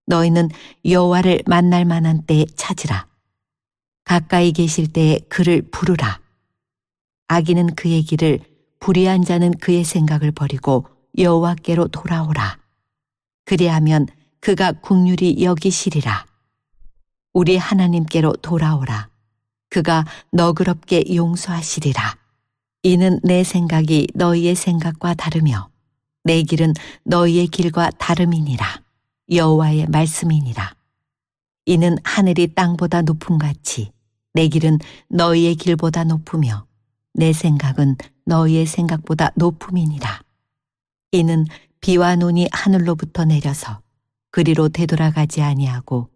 너희는 여호와를 만날 만한 때에 찾으라. 가까이 계실 때에 그를 부르라. 악인은 그의 길을, 불의한 자는 그의 생각을 버리고 여호와께로 돌아오라. 그리하면 그가 긍휼히 여기시리라. 우리 하나님께로 돌아오라. 그가 너그럽게 용서하시리라. 이는 내 생각이 너희의 생각과 다르며 내 길은 너희의 길과 다름이니라. 여호와의 말씀이니라. 이는 하늘이 땅보다 높음같이 내 길은 너희의 길보다 높으며 내 생각은 너희의 생각보다 높음이니라. 이는 비와 눈이 하늘로부터 내려서 그리로 되돌아가지 아니하고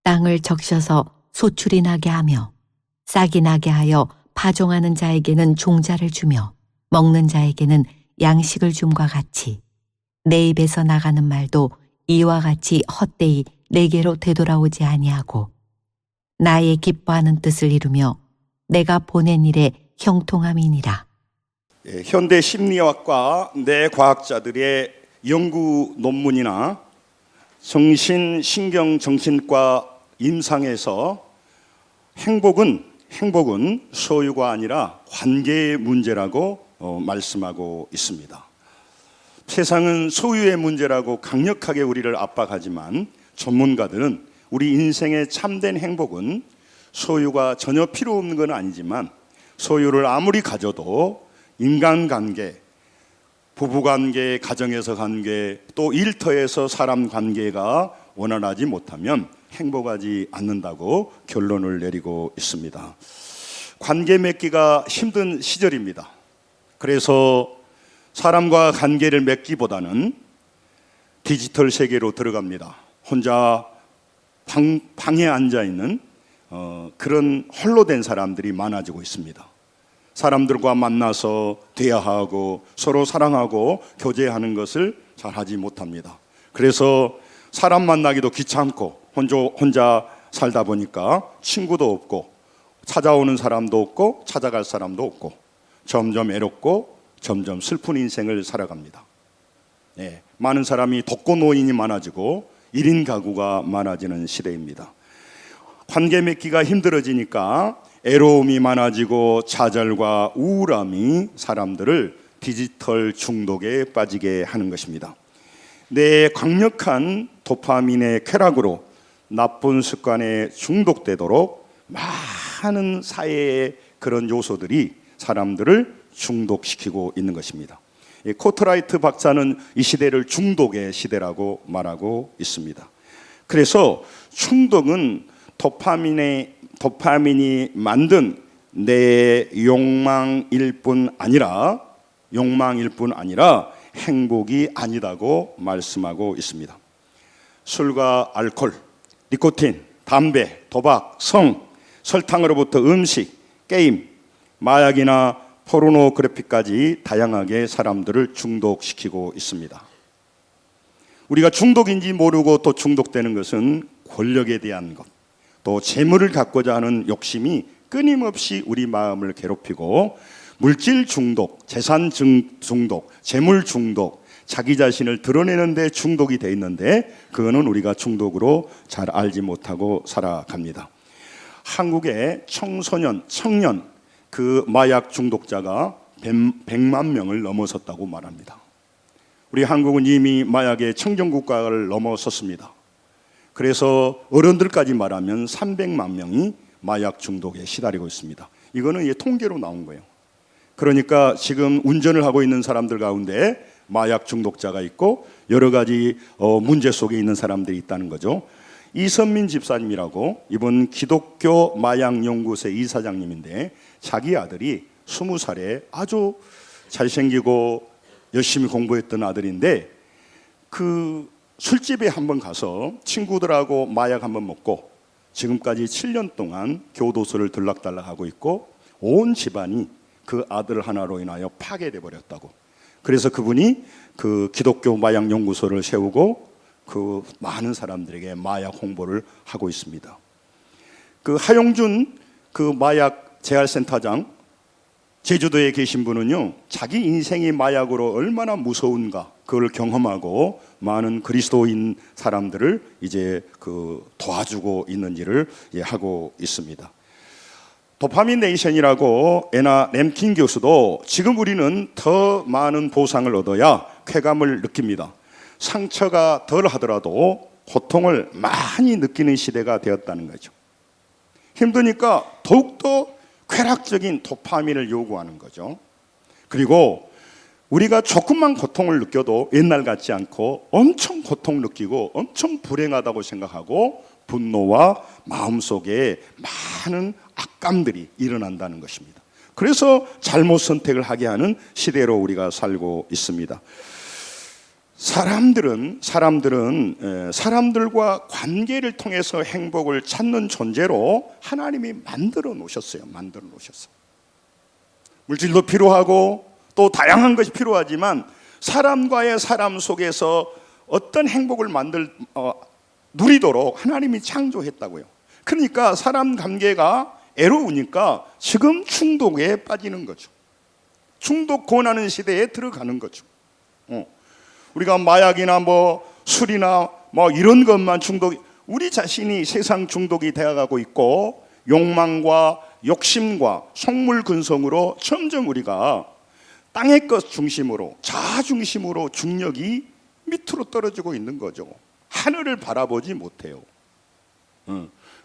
땅을 적셔서 소출이 나게 하며 싹이 나게 하여 파종하는 자에게는 종자를 주며 먹는 자에게는 양식을 줌과 같이 내 입에서 나가는 말도 이와 같이 헛되이 내게로 되돌아오지 아니하고 나의 기뻐하는 뜻을 이루며 내가 보낸 일에 형통함이니라. 현대 심리학과 뇌과학자들의 연구 논문이나 정신신경정신과 임상에서 행복은 소유가 아니라 관계의 문제라고 말씀하고 있습니다. 세상은 소유의 문제라고 강력하게 우리를 압박하지만 전문가들은 우리 인생의 참된 행복은 소유가 전혀 필요 없는 건 아니지만 소유를 아무리 가져도 인간관계, 부부관계, 가정에서 관계, 또 일터에서 사람 관계가 원활하지 못하면 행복하지 않는다고 결론을 내리고 있습니다. 관계 맺기가 힘든 시절입니다. 그래서 사람과 관계를 맺기보다는 디지털 세계로 들어갑니다. 혼자 방에 앉아 있는 그런 홀로 된 사람들이 많아지고 있습니다. 사람들과 만나서 대화하고 서로 사랑하고 교제하는 것을 잘 하지 못합니다. 그래서 사람 만나기도 귀찮고 혼자 살다 보니까 친구도 없고 찾아오는 사람도 없고 찾아갈 사람도 없고 점점 외롭고 점점 슬픈 인생을 살아갑니다. 많은 사람이 독거노인이 많아지고 1인 가구가 많아지는 시대입니다. 관계 맺기가 힘들어지니까 애로움이 많아지고 좌절과 우울함이 사람들을 디지털 중독에 빠지게 하는 것입니다. 내 강력한 도파민의 쾌락으로 나쁜 습관에 중독되도록 많은 사회의 그런 요소들이 사람들을 중독시키고 있는 것입니다. 코트라이트 박사는 이 시대를 중독의 시대라고 말하고 있습니다. 그래서 중독은 도파민이 만든 내 욕망일 뿐 아니라 행복이 아니다고 말씀하고 있습니다. 술과 알코올, 니코틴, 담배, 도박, 성, 설탕으로부터 음식, 게임, 마약이나 포르노그래피까지 다양하게 사람들을 중독시키고 있습니다. 우리가 중독인지 모르고 또 중독되는 것은 권력에 대한 것, 또 재물을 갖고자 하는 욕심이 끊임없이 우리 마음을 괴롭히고 물질 중독, 재산 중독, 재물 중독, 자기 자신을 드러내는 데 중독이 돼 있는데 그거는 우리가 중독으로 잘 알지 못하고 살아갑니다. 한국의 청소년, 청년 그 마약 중독자가 100만 명을 넘어섰다고 말합니다. 우리 한국은 이미 마약의 청정국가를 넘어섰습니다. 그래서 어른들까지 말하면 300만 명이 마약 중독에 시달리고 있습니다. 이거는 통계로 나온 거예요. 그러니까 지금 운전을 하고 있는 사람들 가운데 마약 중독자가 있고 여러 가지 문제 속에 있는 사람들이 있다는 거죠. 이선민 집사님이라고 이번 기독교 마약연구소의 이사장님인데 자기 아들이 20살에 아주 잘생기고 열심히 공부했던 아들인데 그 술집에 한번 가서 친구들하고 마약 한번 먹고 지금까지 7년 동안 교도소를 들락달락하고 있고 온 집안이 그 아들 하나로 인하여 파괴돼 버렸다고. 그래서 그분이 그 기독교 마약 연구소를 세우고 그 많은 사람들에게 마약 홍보를 하고 있습니다. 그 하용준 그 마약 재활센터장 제주도에 계신 분은요, 자기 인생이 마약으로 얼마나 무서운가 그걸 경험하고 많은 그리스도인 사람들을 이제 도와주고 있는 일을 하고 있습니다. 도파민 네이션이라고 애나 램킨 교수도 지금 우리는 더 많은 보상을 얻어야 쾌감을 느낍니다. 상처가 덜 하더라도 고통을 많이 느끼는 시대가 되었다는 거죠. 힘드니까 더욱더 쾌락적인 도파민을 요구하는 거죠. 그리고 우리가 조금만 고통을 느껴도 옛날 같지 않고 엄청 고통 느끼고 엄청 불행하다고 생각하고 분노와 마음속에 많은 악감들이 일어난다는 것입니다. 그래서 잘못 선택을 하게 하는 시대로 우리가 살고 있습니다. 사람들과 관계를 통해서 행복을 찾는 존재로 하나님이 만들어 놓으셨어요. 물질도 필요하고 또 다양한 것이 필요하지만 사람과의 사람 속에서 어떤 행복을 누리도록 하나님이 창조했다고요. 그러니까 사람 관계가 애로우니까 지금 중독에 빠지는 거죠. 중독 권하는 시대에 들어가는 거죠. 우리가 마약이나 술이나 이런 것만 우리 자신이 세상 중독이 되어가고 있고 욕망과 욕심과 속물근성으로 점점 우리가 땅의 것 중심으로 자아 중심으로 중력이 밑으로 떨어지고 있는 거죠. 하늘을 바라보지 못해요.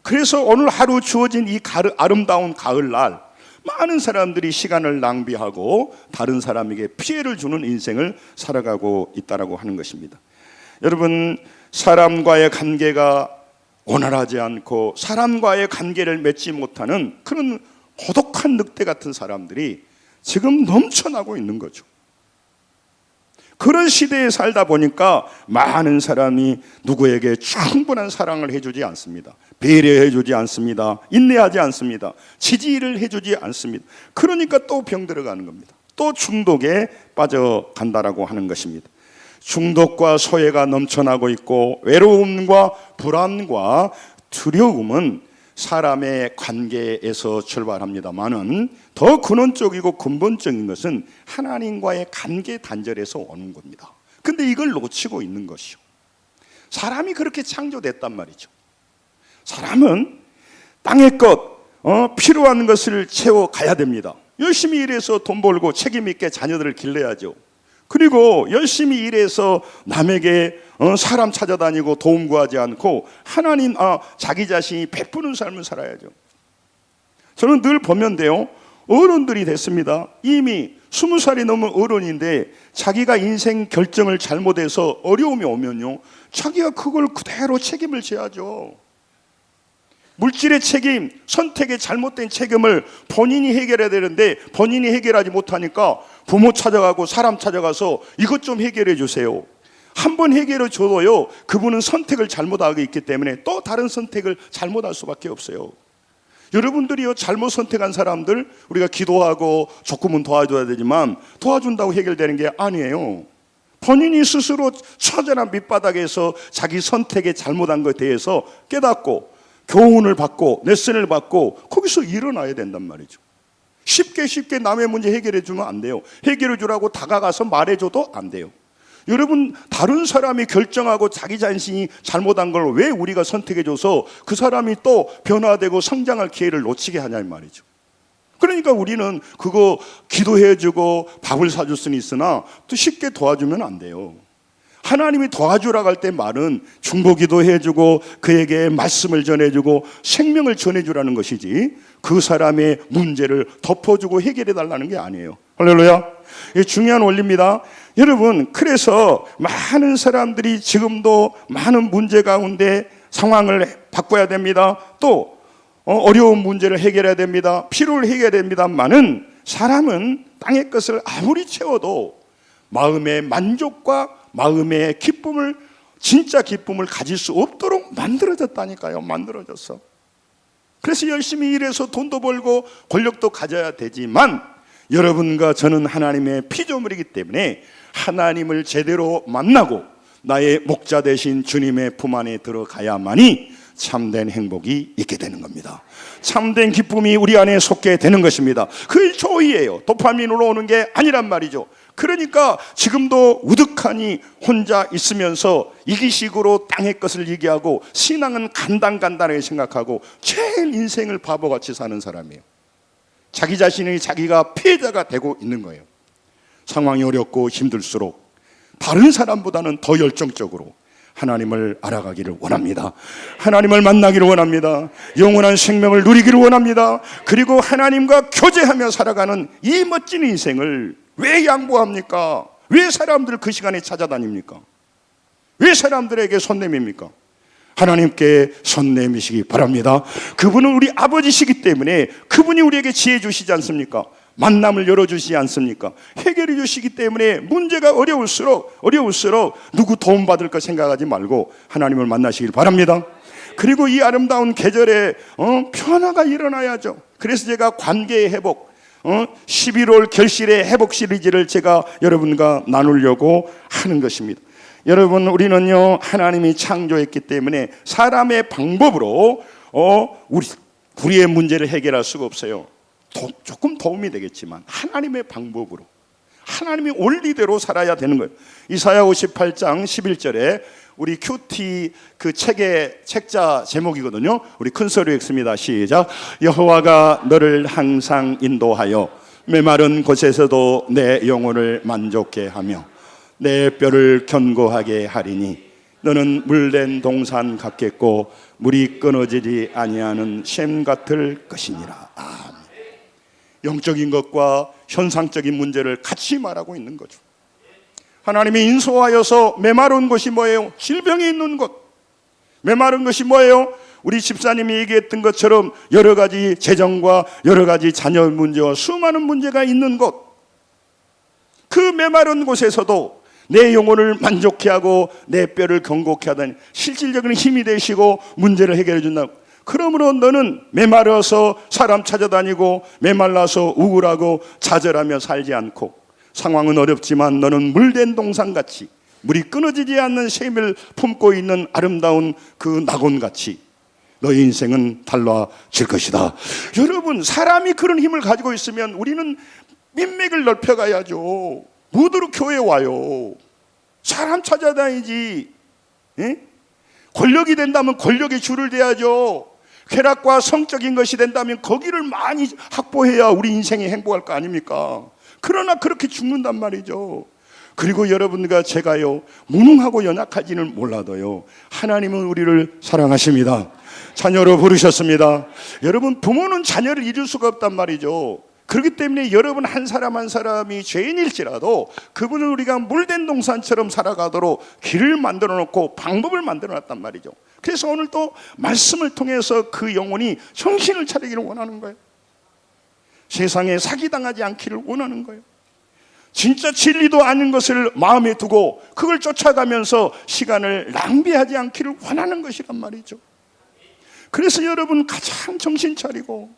그래서 오늘 하루 주어진 이 아름다운 가을날 많은 사람들이 시간을 낭비하고 다른 사람에게 피해를 주는 인생을 살아가고 있다라고 하는 것입니다. 여러분, 사람과의 관계가 원활하지 않고 사람과의 관계를 맺지 못하는 그런 고독한 늑대 같은 사람들이 지금 넘쳐나고 있는 거죠. 그런 시대에 살다 보니까 많은 사람이 누구에게 충분한 사랑을 해주지 않습니다. 배려해주지 않습니다. 인내하지 않습니다. 지지를 해주지 않습니다. 그러니까 또 병 들어가는 겁니다. 또 중독에 빠져간다라고 하는 것입니다. 중독과 소외가 넘쳐나고 있고 외로움과 불안과 두려움은 사람의 관계에서 출발합니다만은 더 근원적이고 근본적인 것은 하나님과의 관계 단절에서 오는 겁니다. 근데 이걸 놓치고 있는 것이요. 사람이 그렇게 창조됐단 말이죠. 사람은 땅의 것, 필요한 것을 채워가야 됩니다. 열심히 일해서 돈 벌고 책임 있게 자녀들을 길러야죠. 그리고 열심히 일해서 남에게 사람 찾아다니고 도움 구하지 않고 하나님 자기 자신이 베푸는 삶을 살아야죠. 저는 늘 보면 돼요. 어른들이 됐습니다. 이미 20살이 넘은 어른인데 자기가 인생 결정을 잘못해서 어려움이 오면요, 자기가 그걸 그대로 책임을 져야죠. 물질의 책임, 선택의 잘못된 책임을 본인이 해결해야 되는데 본인이 해결하지 못하니까 부모 찾아가고 사람 찾아가서 이것 좀 해결해 주세요. 한 번 해결해 줘도요, 그분은 선택을 잘못하고 있기 때문에 또 다른 선택을 잘못할 수밖에 없어요. 여러분들이요, 잘못 선택한 사람들 우리가 기도하고 조금은 도와줘야 되지만 도와준다고 해결되는 게 아니에요. 본인이 스스로 처절한 밑바닥에서 자기 선택에 잘못한 것에 대해서 깨닫고 교훈을 받고 레슨을 받고 거기서 일어나야 된단 말이죠. 쉽게 남의 문제 해결해 주면 안 돼요. 해결해 주라고 다가가서 말해줘도 안 돼요. 여러분, 다른 사람이 결정하고 자기 자신이 잘못한 걸 왜 우리가 선택해줘서 그 사람이 또 변화되고 성장할 기회를 놓치게 하냐 이 말이죠. 그러니까 우리는 그거 기도해주고 밥을 사줄 수는 있으나 또 쉽게 도와주면 안 돼요. 하나님이 도와주라고 할 때 말은 중보기도 해주고 그에게 말씀을 전해주고 생명을 전해주라는 것이지 그 사람의 문제를 덮어주고 해결해달라는 게 아니에요. 할렐루야. 이게 중요한 원리입니다. 여러분, 그래서 많은 사람들이 지금도 많은 문제 가운데 상황을 바꿔야 됩니다. 또 어려운 문제를 해결해야 됩니다. 필요를 해결해야 됩니다만은 사람은 땅의 것을 아무리 채워도 마음의 만족과 마음의 기쁨을, 진짜 기쁨을 가질 수 없도록 만들어졌다니까요. 만들어졌어. 그래서 열심히 일해서 돈도 벌고 권력도 가져야 되지만 여러분과 저는 하나님의 피조물이기 때문에 하나님을 제대로 만나고 나의 목자 되신 주님의 품 안에 들어가야만이 참된 행복이 있게 되는 겁니다. 참된 기쁨이 우리 안에 속게 되는 것입니다. 그게 조이예요. 도파민으로 오는 게 아니란 말이죠. 그러니까 지금도 우득하니 혼자 있으면서 이기식으로 땅의 것을 얘기하고 신앙은 간단하게 생각하고 제일 인생을 바보같이 사는 사람이에요. 자기 자신이 자기가 피해자가 되고 있는 거예요. 상황이 어렵고 힘들수록 다른 사람보다는 더 열정적으로 하나님을 알아가기를 원합니다. 하나님을 만나기를 원합니다. 영원한 생명을 누리기를 원합니다. 그리고 하나님과 교제하며 살아가는 이 멋진 인생을 왜 양보합니까? 왜 사람들을 그 시간에 찾아다닙니까? 왜 사람들에게 손 내밉니까? 하나님께 손 내미시기 바랍니다. 그분은 우리 아버지시기 때문에 그분이 우리에게 지혜 주시지 않습니까? 만남을 열어주시지 않습니까? 해결해 주시기 때문에 문제가 어려울수록 누구 도움받을 거 생각하지 말고 하나님을 만나시길 바랍니다. 그리고 이 아름다운 계절에 변화가 일어나야죠. 그래서 제가 관계의 회복, 11월 결실의 회복 시리즈를 제가 여러분과 나누려고 하는 것입니다. 여러분, 우리는요 하나님이 창조했기 때문에 사람의 방법으로 우리의 문제를 해결할 수가 없어요. 조금 도움이 되겠지만 하나님의 방법으로, 하나님의 원리대로 살아야 되는 거예요. 이사야 58장 11절에 우리 큐티 그 책의 책자 제목이거든요. 우리 큰 소리로 읽습니다. 시작. 여호와가 너를 항상 인도하여 메마른 곳에서도 내 영혼을 만족케 하며 내 뼈를 견고하게 하리니 너는 물된 동산 같겠고 물이 끊어지지 아니하는 샘 같을 것이니라. 아멘. 영적인 것과 현상적인 문제를 같이 말하고 있는 거죠. 하나님이 인소하여서 메마른 것이 뭐예요? 질병이 있는 것. 메마른 것이 뭐예요? 우리 집사님이 얘기했던 것처럼 여러 가지 재정과 여러 가지 자녀 문제와 수많은 문제가 있는 것. 그 메마른 곳에서도 내 영혼을 만족케 하고 내 뼈를 견고케 하다니 실질적인 힘이 되시고 문제를 해결해 준다. 그러므로 너는 메마르어서 사람 찾아다니고 메말라서 우울하고 좌절하며 살지 않고 상황은 어렵지만 너는 물된 동산같이 물이 끊어지지 않는 샘을 품고 있는 아름다운 그 낙원같이 너의 인생은 달라질 것이다. 여러분, 사람이 그런 힘을 가지고 있으면 우리는 민맥을 넓혀가야죠. 무드로 교회 와요. 사람 찾아다니지. 예? 권력이 된다면 권력에 줄을 대야죠. 쾌락과 성적인 것이 된다면 거기를 많이 확보해야 우리 인생이 행복할 거 아닙니까? 그러나 그렇게 죽는단 말이죠. 그리고 여러분과 제가요 무능하고 연약하지는 몰라도요 하나님은 우리를 사랑하십니다. 자녀로 부르셨습니다. 여러분, 부모는 자녀를 잃을 수가 없단 말이죠. 그렇기 때문에 여러분 한 사람 한 사람이 죄인일지라도 그분은 우리가 물된 동산처럼 살아가도록 길을 만들어 놓고 방법을 만들어 놨단 말이죠. 그래서 오늘 또 말씀을 통해서 그 영혼이 정신을 차리기를 원하는 거예요. 세상에 사기당하지 않기를 원하는 거예요. 진짜 진리도 아닌 것을 마음에 두고 그걸 쫓아가면서 시간을 낭비하지 않기를 원하는 것이란 말이죠. 그래서 여러분 가장 정신 차리고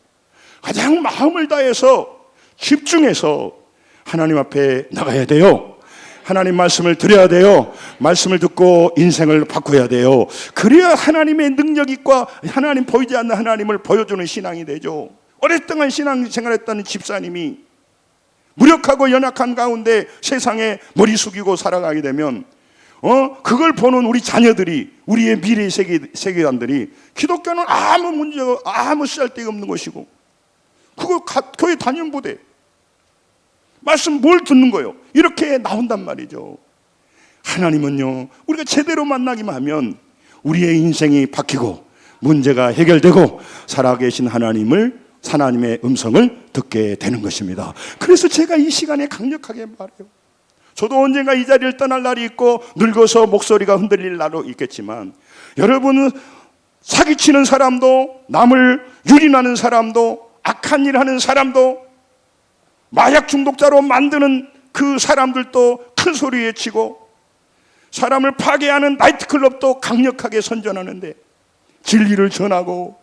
가장 마음을 다해서 집중해서 하나님 앞에 나가야 돼요. 하나님 말씀을 드려야 돼요. 말씀을 듣고 인생을 바꿔야 돼요. 그래야 하나님의 능력과 하나님 보이지 않는 하나님을 보여주는 신앙이 되죠. 오랫동안 신앙생활했던 집사님이 무력하고 연약한 가운데 세상에 머리 숙이고 살아가게 되면 그걸 보는 우리 자녀들이, 우리의 미래 세계관들이 기독교는 아무 문제가, 아무 쓸데가 없는 것이고 그거 교회 다니면 보대. 말씀 뭘 듣는 거예요? 이렇게 나온단 말이죠. 하나님은요 우리가 제대로 만나기만 하면 우리의 인생이 바뀌고 문제가 해결되고 살아계신 하나님의 음성을 듣게 되는 것입니다. 그래서 제가 이 시간에 강력하게 말해요. 저도 언젠가 이 자리를 떠날 날이 있고 늙어서 목소리가 흔들릴 날도 있겠지만 여러분은 사기치는 사람도, 남을 유린하는 사람도, 악한 일 하는 사람도, 마약 중독자로 만드는 그 사람들도 큰 소리 외치고 사람을 파괴하는 나이트클럽도 강력하게 선전하는데 진리를 전하고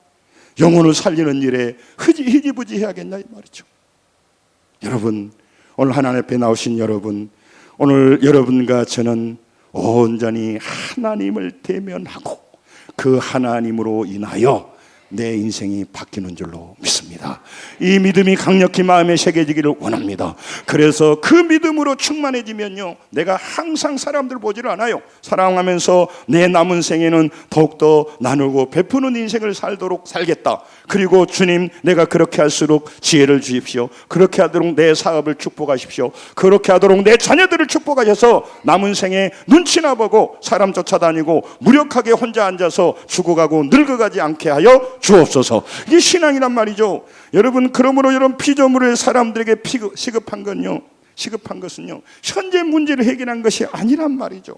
영혼을 살리는 일에 흐지부지 해야겠냐 이 말이죠. 여러분, 오늘 하나님 앞에 나오신 여러분, 오늘 여러분과 저는 온전히 하나님을 대면하고 그 하나님으로 인하여 내 인생이 바뀌는 줄로 믿습니다. 이 믿음이 강력히 마음에 새겨지기를 원합니다. 그래서 그 믿음으로 충만해지면요, 내가 항상 사람들 보지를 않아요. 사랑하면서 내 남은 생에는 더욱더 나누고 베푸는 인생을 살도록 살겠다. 그리고 주님, 내가 그렇게 할수록 지혜를 주십시오. 그렇게 하도록 내 사업을 축복하십시오. 그렇게 하도록 내 자녀들을 축복하셔서 남은 생에 눈치나 보고 사람 쫓아다니고 무력하게 혼자 앉아서 죽어가고 늙어가지 않게 하여 주옵소서. 이게 신앙이란 말이죠. 여러분, 그러므로 이런 피조물을 사람들에게 시급한 것은요, 현재 문제를 해결한 것이 아니란 말이죠.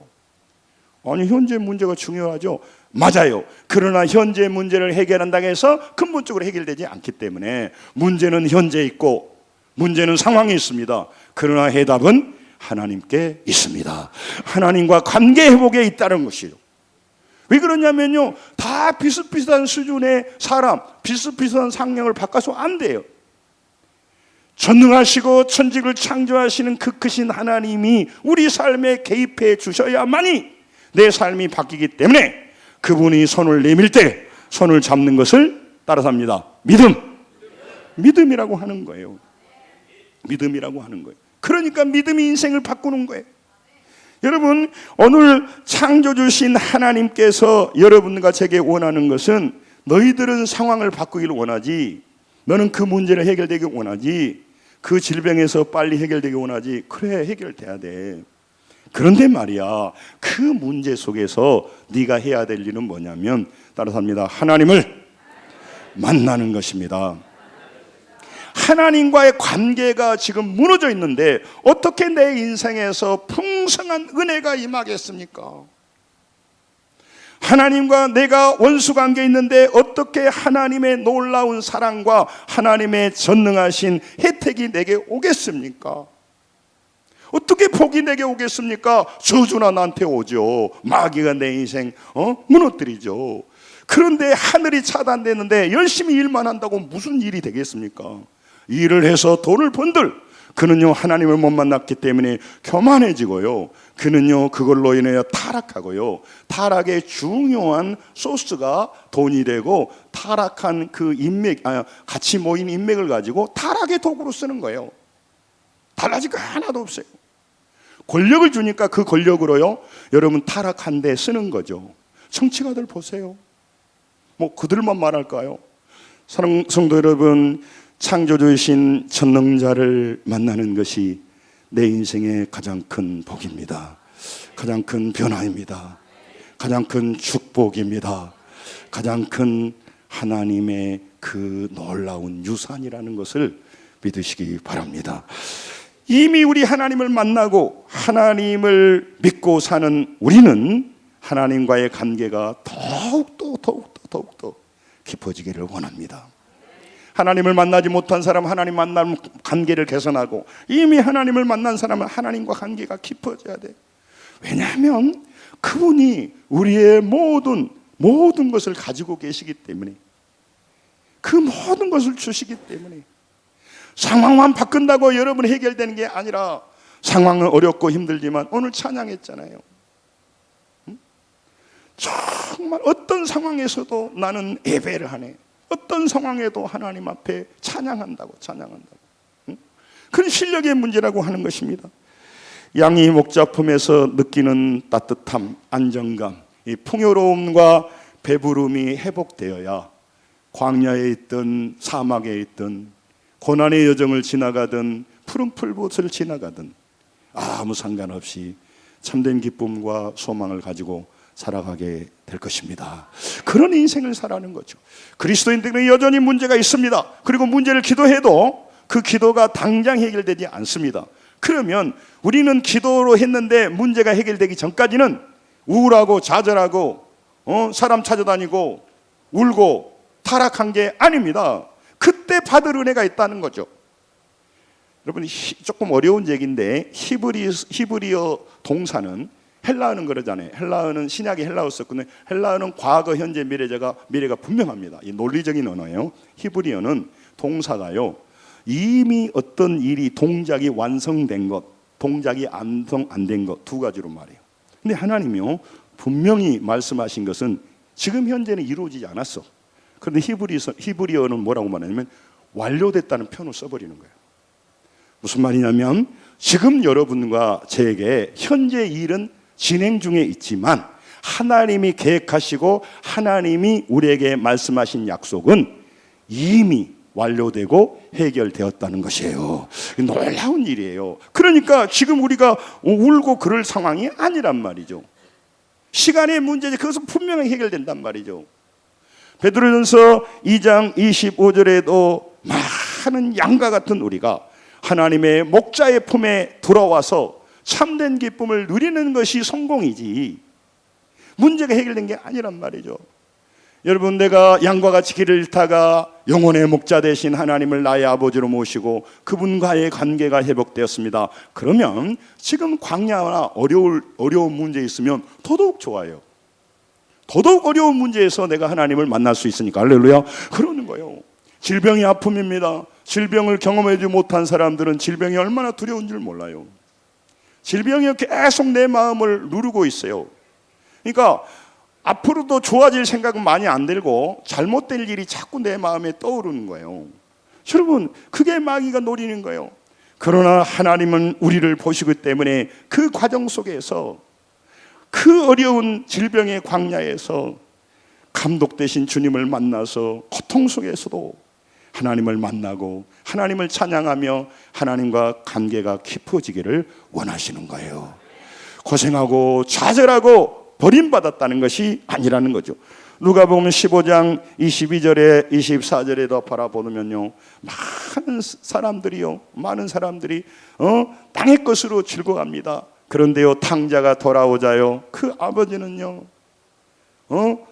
아니, 현재 문제가 중요하죠. 맞아요. 그러나 현재 문제를 해결한다고 해서 근본적으로 해결되지 않기 때문에 문제는 현재 있고 문제는 상황이 있습니다. 그러나 해답은 하나님께 있습니다. 하나님과 관계 회복에 있다는 것이죠. 왜 그러냐면요, 다 비슷비슷한 수준의 사람, 비슷비슷한 상황을 바꿔서 안 돼요. 전능하시고 천지를 창조하시는 그 크신 하나님이 우리 삶에 개입해 주셔야만이 내 삶이 바뀌기 때문에 그분이 손을 내밀 때 손을 잡는 것을 따라서 합니다. 믿음이라고 하는 거예요. 믿음이라고 하는 거예요. 그러니까 믿음이 인생을 바꾸는 거예요. 여러분, 오늘 창조주신 하나님께서 여러분과 제게 원하는 것은 너희들은 상황을 바꾸기를 원하지, 너는 그 문제를 해결되길 원하지, 그 질병에서 빨리 해결되길 원하지. 그래, 해결돼야 돼. 그런데 말이야, 그 문제 속에서 네가 해야 될 일은 뭐냐면 따라서 합니다. 하나님을 만나는 것입니다. 하나님과의 관계가 지금 무너져 있는데 어떻게 내 인생에서 풍성한 은혜가 임하겠습니까? 하나님과 내가 원수 관계에 있는데 어떻게 하나님의 놀라운 사랑과 하나님의 전능하신 혜택이 내게 오겠습니까? 어떻게 복이 내게 오겠습니까? 저주나 나한테 오죠. 마귀가 내 인생 무너뜨리죠. 그런데 하늘이 차단되는데 열심히 일만 한다고 무슨 일이 되겠습니까? 일을 해서 돈을 번들 그는요, 하나님을 못 만났기 때문에 교만해지고요, 그는요, 그걸로 인해 타락하고요, 타락의 중요한 소스가 돈이 되고 타락한 그 인맥, 같이 모인 인맥을 가지고 타락의 도구로 쓰는 거예요. 달라질 거 하나도 없어요. 권력을 주니까 그 권력으로요, 여러분 타락한 데 쓰는 거죠. 정치가들 보세요. 뭐 그들만 말할까요? 사랑 성도 여러분, 창조주이신 전능자를 만나는 것이 내 인생의 가장 큰 복입니다. 가장 큰 변화입니다. 가장 큰 축복입니다. 가장 큰 하나님의 그 놀라운 유산이라는 것을 믿으시기 바랍니다. 이미 우리 하나님을 만나고 하나님을 믿고 사는 우리는 하나님과의 관계가 더욱더 깊어지기를 원합니다. 하나님을 만나지 못한 사람, 하나님 만나면 관계를 개선하고, 이미 하나님을 만난 사람은 하나님과 관계가 깊어져야 돼. 왜냐하면 그분이 우리의 모든 것을 가지고 계시기 때문에, 그 모든 것을 주시기 때문에, 상황만 바꾼다고 여러분 해결되는 게 아니라, 상황은 어렵고 힘들지만 오늘 찬양했잖아요. 정말 어떤 상황에서도 나는 예배를 하네. 어떤 상황에도 하나님 앞에 찬양한다고. 그런 실력의 문제라고 하는 것입니다. 양이 목자품에서 느끼는 따뜻함, 안정감, 이 풍요로움과 배부름이 회복되어야 광야에 있든 사막에 있든 고난의 여정을 지나가든 푸른 풀밭을 지나가든 아무 상관없이 참된 기쁨과 소망을 가지고 살아가게 될 것입니다. 그런 인생을 살아가는 거죠. 그리스도인들은 여전히 문제가 있습니다. 그리고 문제를 기도해도 그 기도가 당장 해결되지 않습니다. 그러면 우리는 기도로 했는데 문제가 해결되기 전까지는 우울하고 좌절하고 사람 찾아다니고 울고 타락한 게 아닙니다. 그때 받을 은혜가 있다는 거죠. 여러분, 조금 어려운 얘기인데 히브리어 동사는 헬라어는 그러잖아요. 헬라어는 신약의 헬라어 썼거든요. 헬라어는 과거, 현재, 미래가 분명합니다. 이 논리적인 언어예요. 히브리어는 동사가요, 이미 어떤 일이 동작이 완성된 것, 동작이 안 된 것 두 가지로 말해요. 근데 하나님이요, 분명히 말씀하신 것은 지금 현재는 이루어지지 않았어. 그런데 히브리어는 뭐라고 말하냐면 완료됐다는 표현을 써버리는 거예요. 무슨 말이냐면 지금 여러분과 저에게 현재 일은 진행 중에 있지만 하나님이 계획하시고 하나님이 우리에게 말씀하신 약속은 이미 완료되고 해결되었다는 것이에요. 놀라운 일이에요. 그러니까 지금 우리가 울고 그럴 상황이 아니란 말이죠. 시간의 문제지. 그것은 분명히 해결된단 말이죠. 베드로전서 2장 25절에도 많은 양과 같은 우리가 하나님의 목자의 품에 돌아와서 참된 기쁨을 누리는 것이 성공이지 문제가 해결된 게 아니란 말이죠. 여러분, 내가 양과 같이 길을 잃다가 영혼의 목자 되신 하나님을 나의 아버지로 모시고 그분과의 관계가 회복되었습니다. 그러면 지금 광야나 어려운 문제 있으면 더더욱 좋아요. 더더욱 어려운 문제에서 내가 하나님을 만날 수 있으니까 할렐루야. 그러는 거예요. 질병이 아픔입니다. 질병을 경험하지 못한 사람들은 질병이 얼마나 두려운 줄 몰라요. 질병이 계속 내 마음을 누르고 있어요. 그러니까 앞으로도 좋아질 생각은 많이 안 들고 잘못될 일이 자꾸 내 마음에 떠오르는 거예요. 여러분, 그게 마귀가 노리는 거예요. 그러나 하나님은 우리를 보시기 때문에 그 과정 속에서 그 어려운 질병의 광야에서 감독되신 주님을 만나서 고통 속에서도 하나님을 만나고 하나님을 찬양하며 하나님과 관계가 깊어지기를 원하시는 거예요. 고생하고 좌절하고 버림받았다는 것이 아니라는 거죠. 누가복음 15장 22절에 24절에도 바라보면요, 많은 사람들이 땅의 것으로 즐거워합니다. 그런데요, 탕자가 돌아오자요, 그 아버지는요,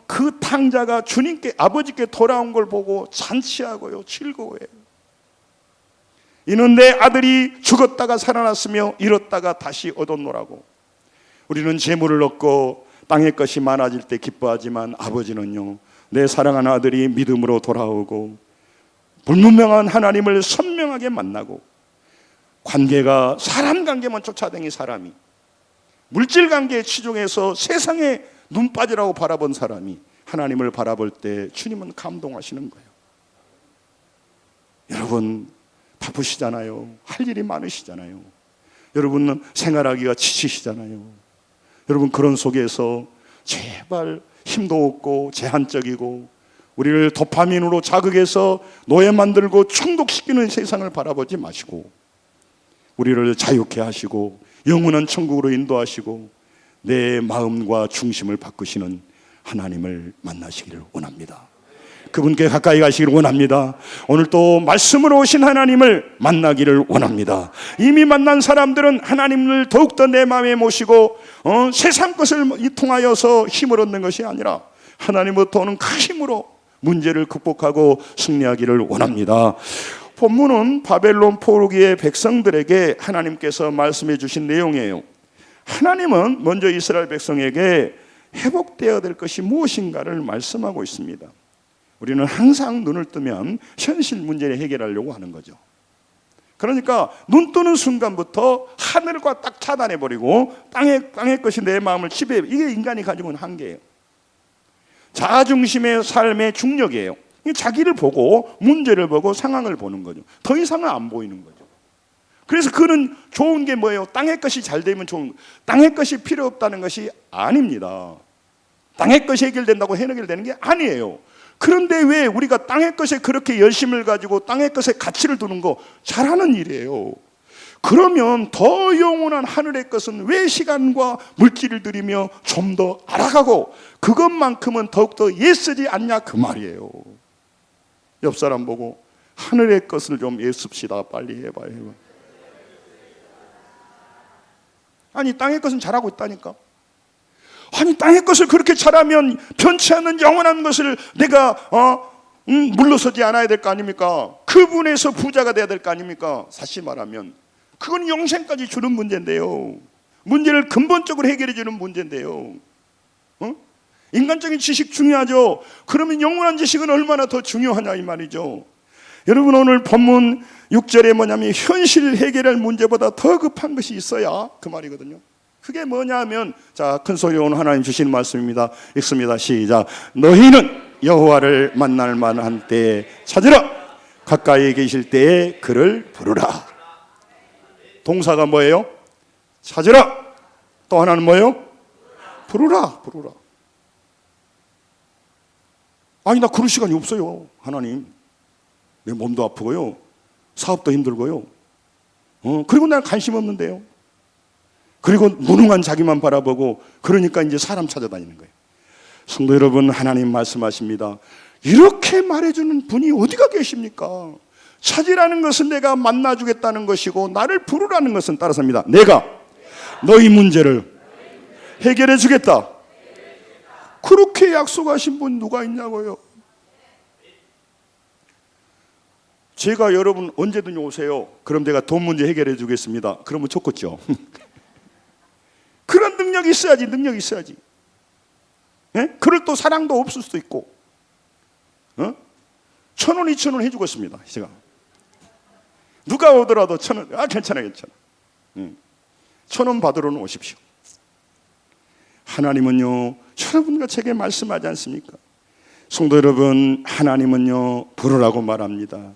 그 탕자가 주님께 아버지께 돌아온 걸 보고 잔치하고요, 즐거워해요. 이는 내 아들이 죽었다가 살아났으며 잃었다가 다시 얻었노라고. 우리는 재물을 얻고 땅의 것이 많아질 때 기뻐하지만 아버지는요, 내 사랑하는 아들이 믿음으로 돌아오고 불분명한 하나님을 선명하게 만나고 관계가 사람 관계만 쫓아다니 사람이 물질 관계에 치중해서 세상에 눈 빠지라고 바라본 사람이 하나님을 바라볼 때 주님은 감동하시는 거예요. 여러분 바쁘시잖아요. 할 일이 많으시잖아요. 여러분은 생활하기가 지치시잖아요. 여러분 그런 속에서 제발 힘도 없고 제한적이고 우리를 도파민으로 자극해서 노예 만들고 중독시키는 세상을 바라보지 마시고 우리를 자유케 하시고 영원한 천국으로 인도하시고 내 마음과 중심을 바꾸시는 하나님을 만나시기를 원합니다. 그분께 가까이 가시기를 원합니다. 오늘 또 말씀으로 오신 하나님을 만나기를 원합니다. 이미 만난 사람들은 하나님을 더욱더 내 마음에 모시고 세상 것을 통하여서 힘을 얻는 것이 아니라 하나님부터 오는 그 힘으로 문제를 극복하고 승리하기를 원합니다. 본문은 바벨론 포로기의 백성들에게 하나님께서 말씀해 주신 내용이에요. 하나님은 먼저 이스라엘 백성에게 회복되어야 될 것이 무엇인가를 말씀하고 있습니다. 우리는 항상 눈을 뜨면 현실 문제를 해결하려고 하는 거죠. 그러니까 눈 뜨는 순간부터 하늘과 딱 차단해버리고 땅의 것이 내 마음을 지배해. 이게 인간이 가지고 있는 한계예요. 자아중심의 삶의 중력이에요. 자기를 보고 문제를 보고 상황을 보는 거죠. 더 이상은 안 보이는 거죠. 그래서 그는 좋은 게 뭐예요? 땅의 것이 잘 되면 좋은 거예요. 땅의 것이 필요 없다는 것이 아닙니다. 땅의 것이 해결된다고 해결되는 게 아니에요. 그런데 왜 우리가 땅의 것에 그렇게 열심을 가지고 땅의 것에 가치를 두는 거 잘하는 일이에요. 그러면 더 영원한 하늘의 것은 왜 시간과 물질을 들이며 좀 더 알아가고 그것만큼은 더욱더 애쓰지 않냐 그 말이에요. 옆 사람 보고 하늘의 것을 좀 애씁시다. 빨리 해봐. 아니 땅의 것은 잘하고 있다니까. 아니 땅의 것을 그렇게 잘하면 변치 않는 영원한 것을 내가 물러서지 않아야 될 거 아닙니까? 그분에서 부자가 돼야 될 거 아닙니까? 사실 말하면 그건 영생까지 주는 문제인데요. 문제를 근본적으로 해결해 주는 문제인데요. 인간적인 지식 중요하죠. 그러면 영원한 지식은 얼마나 더 중요하냐 이 말이죠. 여러분 오늘 본문 6절에 뭐냐면 현실 해결할 문제보다 더 급한 것이 있어야 그 말이거든요. 그게 뭐냐 하면 자, 큰 소리 오늘 하나님 주시는 말씀입니다. 읽습니다. 시작. 너희는 여호와를 만날 만한 때에 찾으라. 가까이 계실 때에 그를 부르라. 동사가 뭐예요? 찾으라. 또 하나는 뭐예요? 부르라. 부르라. 아니, 나 그럴 시간이 없어요. 하나님, 내 몸도 아프고요, 사업도 힘들고요, 그리고 난 관심 없는데요. 그리고 무능한 자기만 바라보고, 그러니까 이제 사람 찾아다니는 거예요. 성도 여러분, 하나님 말씀하십니다. 이렇게 말해주는 분이 어디가 계십니까? 찾으라는 것은 내가 만나주겠다는 것이고, 나를 부르라는 것은 따라서입니다. 내가 너희 문제를 해결해 주겠다. 그렇게 약속하신 분 누가 있냐고요? 제가 여러분 언제든지 오세요. 그럼 내가 돈 문제 해결해 주겠습니다. 그러면 좋겠죠. 그런 능력이 있어야지, 능력이 있어야지. 예? 그럴 또 사랑도 없을 수도 있고. 1,000원, 2,000원 해주겠습니다. 제가 누가 오더라도 1,000원, 괜찮아, 괜찮아. 1,000원 받으러는 오십시오. 하나님은요, 여러분과 제게 말씀하지 않습니까? 성도 여러분, 하나님은요, 부르라고 말합니다.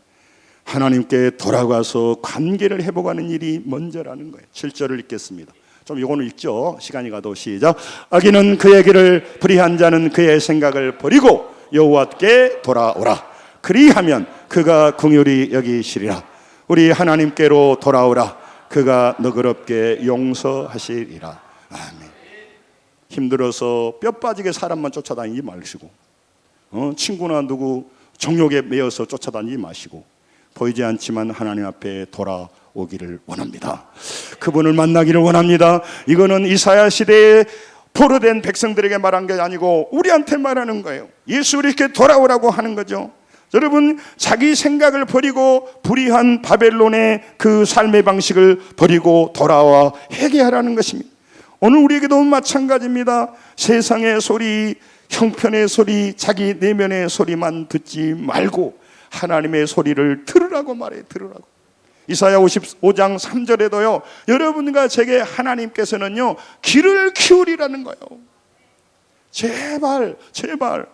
하나님께 돌아가서 관계를 회복하는 일이 먼저라는 거예요. 7절을 읽겠습니다. 좀 이거는 읽죠. 시간이 가도 시작. 악인은 그의 길을 불의한 자는 그의 생각을 버리고 여호와께 돌아오라. 그리하면 그가 긍휼히 여기시리라. 우리 하나님께로 돌아오라. 그가 너그럽게 용서하시리라. 아멘. 힘들어서 뼈 빠지게 사람만 쫓아다니지 마시고, 친구나 누구 정욕에 매여서 쫓아다니지 마시고, 보이지 않지만 하나님 앞에 돌아오기를 원합니다. 그분을 만나기를 원합니다. 이거는 이사야 시대에 포로된 백성들에게 말한 게 아니고 우리한테 말하는 거예요. 예수 이렇게 돌아오라고 하는 거죠. 여러분, 자기 생각을 버리고 불의한 바벨론의 그 삶의 방식을 버리고 돌아와 회개하라는 것입니다. 오늘 우리에게도 마찬가지입니다. 세상의 소리, 형편의 소리, 자기 내면의 소리만 듣지 말고 하나님의 소리를 들으라고 말해요. 들으라고. 이사야 55장 3절에도요, 여러분과 제게 하나님께서는요, 귀를 키우리라는 거예요. 제발, 제발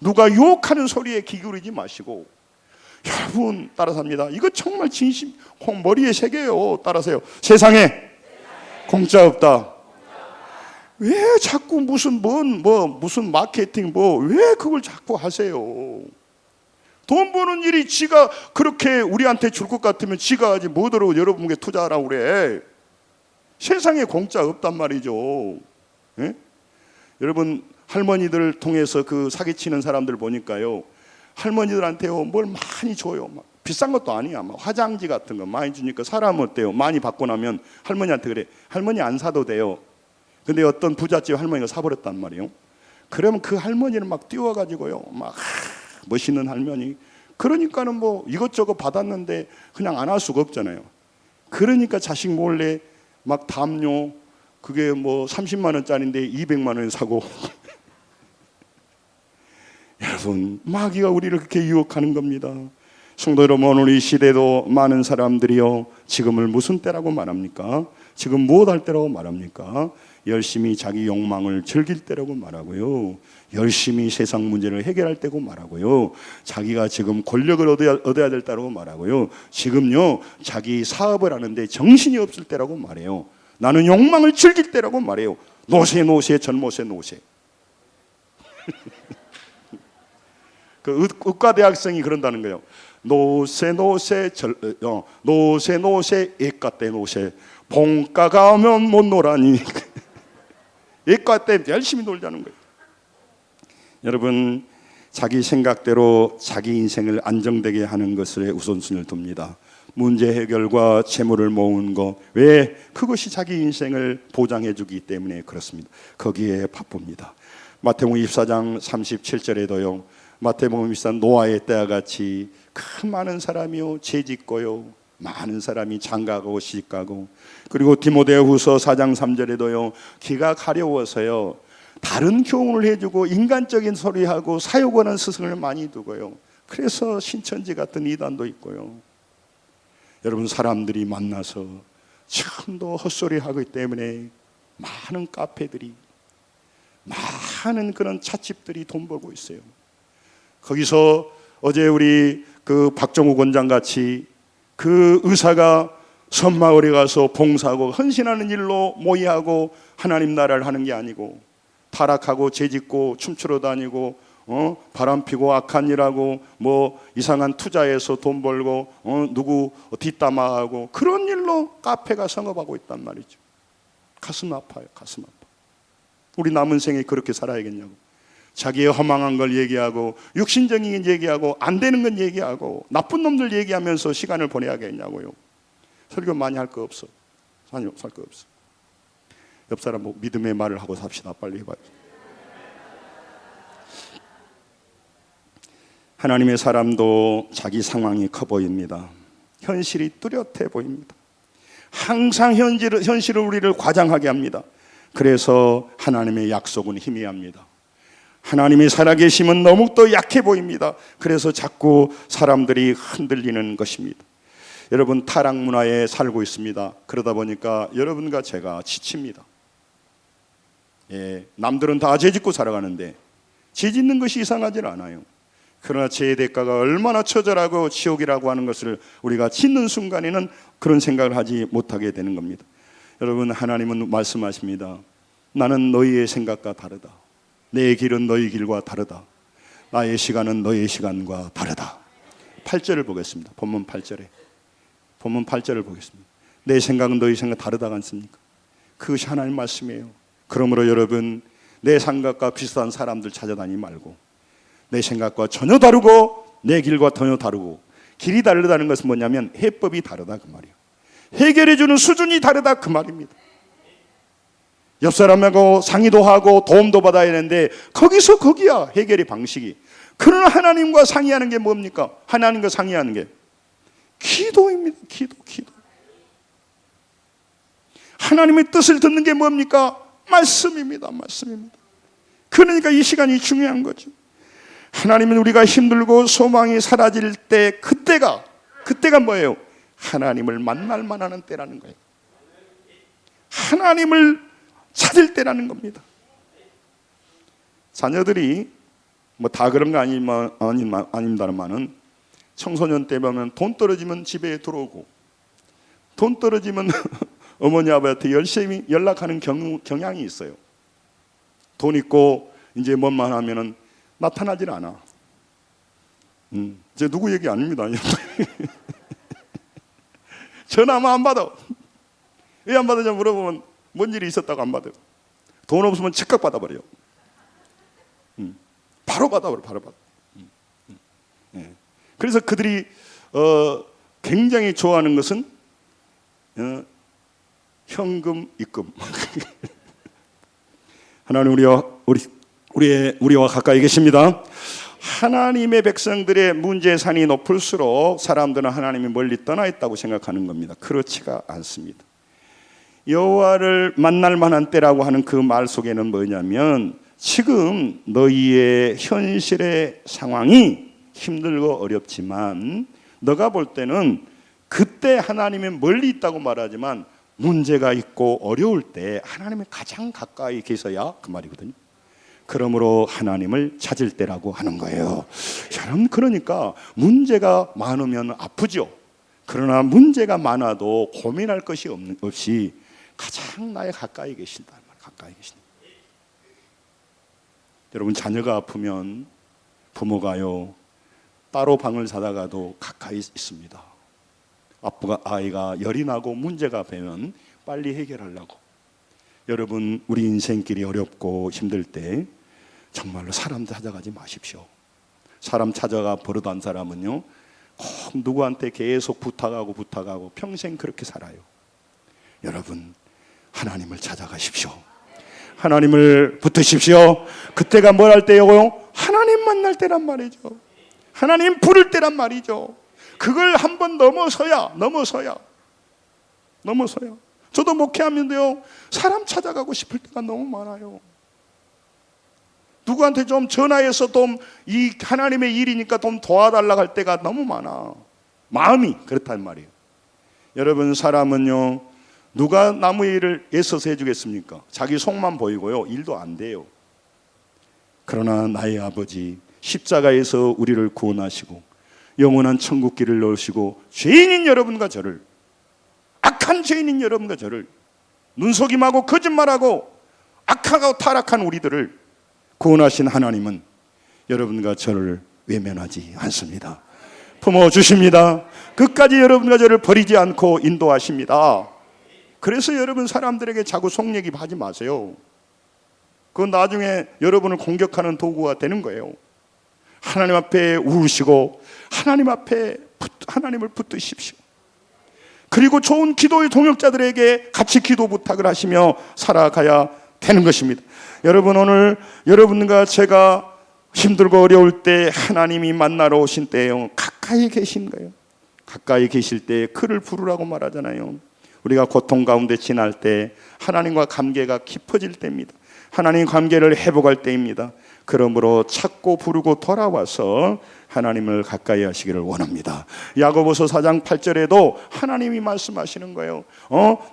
누가 유혹하는 소리에 귀 기울이지 마시고, 여러분 따라삽니다. 이거 정말 진심 콩 머리에 새겨요. 따라서요. 세상에 공짜 없다. 왜 자꾸 무슨 무슨 마케팅 왜 그걸 자꾸 하세요? 돈 버는 일이 지가 그렇게 우리한테 줄 것 같으면 지가 하지 뭐더러 여러분께 투자하라고 그래. 세상에 공짜 없단 말이죠. 예? 여러분, 할머니들 통해서 그 사기치는 사람들 보니까요, 할머니들한테요 뭘 많이 줘요. 막 비싼 것도 아니야. 막 화장지 같은 거 많이 주니까 사람 어때요? 많이 받고 나면 할머니한테 그래. 할머니 안 사도 돼요. 근데 어떤 부잣집 할머니가 사버렸단 말이에요. 그러면 그 할머니는 막 띄워가지고요, 막 멋있는 할머니. 그러니까는 뭐 이것저것 받았는데 그냥 안 할 수가 없잖아요. 그러니까 자식 몰래 막 담요, 그게 뭐 30만 원짜리인데 200만 원에 사고. 여러분, 마귀가 우리를 그렇게 유혹하는 겁니다. 성도 여러분, 오늘 이 시대도 많은 사람들이요, 지금을 무슨 때라고 말합니까? 지금 무엇 할 때라고 말합니까? 열심히 자기 욕망을 즐길 때라고 말하고요, 열심히 세상 문제를 해결할 때고 말하고요, 자기가 지금 권력을 얻어야 될 때라고 말하고요, 지금요 자기 사업을 하는데 정신이 없을 때라고 말해요. 나는 욕망을 즐길 때라고 말해요. 노세 전모세 노세. 그 의과대학생이 그런다는 거예요. 노세 애과 때 노세, 봉가가 오면 못 놀아니. 애과 때 열심히 놀자는 거예요. 여러분, 자기 생각대로 자기 인생을 안정되게 하는 것에 우선순위를 둡니다. 문제 해결과 재물을 모으는 것, 왜? 그것이 자기 인생을 보장해 주기 때문에 그렇습니다. 거기에 바쁩니다. 마태복음 24장 37절에도요, 마태복음 24 노아의 때와 같이 큰 많은 사람이요 죄짓고요, 많은 사람이 장가가고 시집가고, 그리고 디모데후서 4장 3절에도요 귀가 가려워서요 다른 교훈을 해주고 인간적인 소리하고 사역하는 스승을 많이 두고요, 그래서 신천지 같은 이단도 있고요. 여러분, 사람들이 만나서 처음도 헛소리하기 때문에 많은 카페들이, 많은 그런 찻집들이 돈 벌고 있어요. 거기서 어제 우리 그 박정우 원장 같이 그 의사가 섬마을에 가서 봉사하고 헌신하는 일로 모의하고 하나님 나라를 하는 게 아니고 타락하고 죄짓고 춤추러 다니고 바람 피고 악한 일하고 뭐 이상한 투자해서 돈 벌고 누구 뒷담화하고 그런 일로 카페가 성업하고 있단 말이죠. 가슴 아파요. 가슴 아파. 우리 남은 생에 그렇게 살아야겠냐고. 자기의 허망한 걸 얘기하고 육신적인 건 얘기하고 안 되는 건 얘기하고 나쁜 놈들 얘기하면서 시간을 보내야겠냐고요. 설교 많이 할 거 없어. 할 거 없어. 옆 사람 뭐 믿음의 말을 하고 삽시다. 빨리 해봐요. 하나님의 사람도 자기 상황이 커 보입니다. 현실이 뚜렷해 보입니다. 항상 현실은 우리를 과장하게 합니다. 그래서 하나님의 약속은 희미합니다. 하나님의 살아계심은 너무도 약해 보입니다. 그래서 자꾸 사람들이 흔들리는 것입니다. 여러분, 타락 문화에 살고 있습니다. 그러다 보니까 여러분과 제가 지칩니다. 남들은 다 죄 짓고 살아가는데 죄 짓는 것이 이상하지 않아요. 그러나 죄의 대가가 얼마나 처절하고 지옥이라고 하는 것을 우리가 짓는 순간에는 그런 생각을 하지 못하게 되는 겁니다. 여러분, 하나님은 말씀하십니다. 나는 너희의 생각과 다르다. 내 길은 너희 길과 다르다. 나의 시간은 너의 시간과 다르다. 8절을 보겠습니다. 본문 8절에. 본문 8절을 보겠습니다. 내 생각은 너희 생각 다르다가 않습니까? 그것이 하나님 말씀이에요. 그러므로 여러분, 내 생각과 비슷한 사람들 찾아다니지 말고 내 생각과 전혀 다르고 내 길과 전혀 다르고 길이 다르다는 것은 뭐냐면 해법이 다르다 그 말이에요. 해결해 주는 수준이 다르다 그 말입니다. 옆 사람하고 상의도 하고 도움도 받아야 되는데 거기서 거기야 해결의 방식이. 그러나 하나님과 상의하는 게 뭡니까? 하나님과 상의하는 게 기도입니다. 기도. 하나님의 뜻을 듣는 게 뭡니까? 말씀입니다. 그러니까 이 시간이 중요한 거죠. 하나님은 우리가 힘들고 소망이 사라질 때 그때가 뭐예요? 하나님을 만날 만한 때라는 거예요. 하나님을 찾을 때라는 겁니다. 자녀들이 뭐 다 그런 거 아닙니다만은 청소년 때 보면 돈 떨어지면 집에 들어오고 돈 떨어지면 어머니 아버지한테 열심히 연락하는 경향이 있어요. 돈 있고 이제 뭔만 하면은 나타나질 않아. 제 누구 얘기 아닙니다. 전화만 안 받아. 왜 안 받으냐 물어보면 뭔 일이 있었다고 안 받아요. 돈 없으면 즉각 받아버려요. 바로 받아버려. 그래서 그들이 굉장히 좋아하는 것은 현금 입금. 하나님 우리와 가까이 계십니다. 하나님의 백성들의 문제산이 높을수록 사람들은 하나님이 멀리 떠나 있다고 생각하는 겁니다. 그렇지가 않습니다. 여호와를 만날 만한 때라고 하는 그 말 속에는 뭐냐면 지금 너희의 현실의 상황이 힘들고 어렵지만 너가 볼 때는 그때 하나님이 멀리 있다고 말하지만 문제가 있고 어려울 때 하나님이 가장 가까이 계셔야 그 말이거든요. 그러므로 하나님을 찾을 때라고 하는 거예요. 여러분, 그러니까 문제가 많으면 아프죠. 그러나 문제가 많아도 고민할 것이 없이 가장 나의 가까이 계신다. 가까이 계신다. 여러분, 자녀가 아프면 부모가요 따로 방을 자다가도 가까이 있습니다. 아이가 열이 나고 문제가 되면 빨리 해결하려고. 여러분, 우리 인생길이 어렵고 힘들 때 정말로 사람 찾아가지 마십시오. 사람 찾아가 버릇한 사람은요 꼭 누구한테 계속 부탁하고 평생 그렇게 살아요. 여러분, 하나님을 찾아가십시오. 하나님을 붙드십시오. 그때가 뭘 할 때요? 하나님 만날 때란 말이죠. 하나님 부를 때란 말이죠. 그걸 한번 넘어서야. 저도 목회하면요 사람 찾아가고 싶을 때가 너무 많아요. 누구한테 좀 전화해서 좀 이 하나님의 일이니까 좀 도와달라고 할 때가 너무 많아. 마음이 그렇단 말이에요. 여러분, 사람은요 누가 남의 일을 애써서 해주겠습니까? 자기 속만 보이고요 일도 안 돼요. 그러나 나의 아버지 십자가에서 우리를 구원하시고 영원한 천국길을 넣으시고 죄인인 여러분과 저를, 악한 죄인인 여러분과 저를, 눈속임하고 거짓말하고 악하고 타락한 우리들을 구원하신 하나님은 여러분과 저를 외면하지 않습니다. 품어주십니다. 끝까지 여러분과 저를 버리지 않고 인도하십니다. 그래서 여러분 사람들에게 자꾸 속 얘기 하지 마세요. 그건 나중에 여러분을 공격하는 도구가 되는 거예요. 하나님 앞에 우으시고 하나님 앞에 하나님을 붙드십시오. 그리고 좋은 기도의 동역자들에게 같이 기도 부탁을 하시며 살아가야 되는 것입니다. 여러분, 오늘 여러분과 제가 힘들고 어려울 때 하나님이 만나러 오신 때요, 가까이 계신 거예요. 가까이 계실 때 그를 부르라고 말하잖아요. 우리가 고통 가운데 지날 때 하나님과 관계가 깊어질 때입니다. 하나님 관계를 회복할 때입니다. 그러므로 찾고 부르고 돌아와서 하나님을 가까이 하시기를 원합니다. 야고보서 4장 8절에도 하나님이 말씀하시는 거예요.